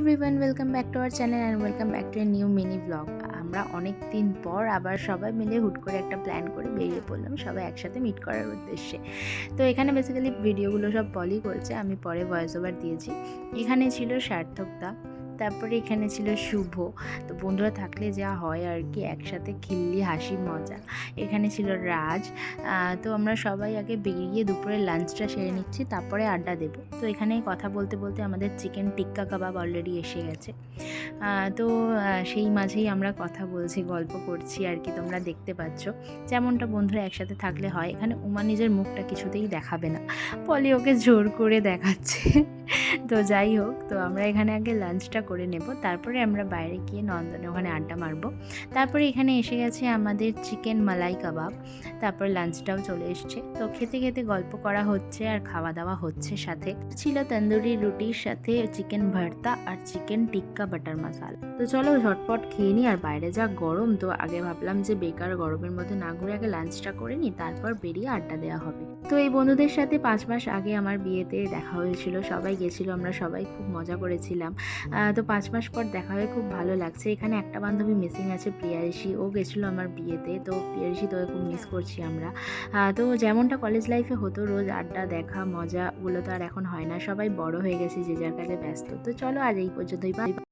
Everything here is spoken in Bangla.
Everyone, welcome back to our channel and welcome back to a new mini blog. আমরা অনেক দিন পর আবার সবাই মিলে হুট করে একটা প্ল্যান করে বেরিয়ে পড়লাম সবাই একসাথে মিট করার উদ্দেশ্যে। তো এখানে বেসিক্যালি ভিডিওগুলো সব পলি করছে, আমি পরে ভয়েস ওভার দিয়েছি। এখানে ছিল সার্থকদা, তারপরে এখানে ছিল শুভ। তো বন্ধুরা থাকলে যা হয় আর কি, একসাথে খিল্লি হাসি মজা। এখানে ছিল রাজ। তো আমরা সবাই আগে বেরিয়ে দুপুরে লাঞ্চটা সেরে নিচ্ছি, তারপরে আড্ডা দেবো। তো এখানে কথা বলতে বলতে আমাদের চিকেন টিক্কা কাবাব অলরেডি এসে গেছে। তো সেই মাঝেই আমরা কথা বলছি, গল্প করছি আর কি, তোমরা দেখতে পাচ্ছ যেমনটা বন্ধুরা একসাথে থাকলে হয়। এখানে উমা নিজের মুখটা কিছুতেই দেখাবে না, পলি ওকে জোর করে দেখাচ্ছে। তো যাই হোক, তো আমরা এখানে আগে লাঞ্চটা করে নেব, তারপরে আমরা বাইরে গিয়ে নন্দনে ওখানে আড্ডা মারবো। তারপরে এখানে এসে গেছে আমাদের চিকেন মালাই কাবাব, তারপর লাঞ্চটাও চলে এসছে। তো খেতে খেতে গল্প করা হচ্ছে আর খাওয়া দাওয়া হচ্ছে। সাথে ছিল তন্দুরি রুটির সাথে চিকেন ভর্তা আর চিকেন টিক্কা বাটার মশালা। তো চলো ঝটপট খেয়ে নিই। আর বাইরে যা গরম, তো আগে ভাবলাম যে বেকার গরমের মধ্যে না ঘুরে আগে লাঞ্চটা করে নিই, তারপর বেরিয়ে আড্ডা দেওয়া হবে। তো এই বন্ধুদের সাথে 5 মাস আগে আমার বিয়েতে দেখা হয়েছিল, সবাই গেছিলো, আমরা সবাই খুব মজা করেছিলাম। তো 5 মাস পর দেখা হয়ে খুব ভালো লাগছে। এখানে একটা বান্ধবী মিসিং আছে, প্রিয়ারিশি, ও গেছিলো আমার বিয়েতে। তো প্রিয়ারিশি তোকে খুব মিস করছি আমরা। তো যেমনটা কলেজ লাইফে হতো রোজ আড্ডা দেখা মজা, ওগুলো তো আর এখন হয় না, সবাই বড় হয়ে গেছে, যে যার কাজে ব্যস্ত। তো চলো আজ এই পর্যন্তই।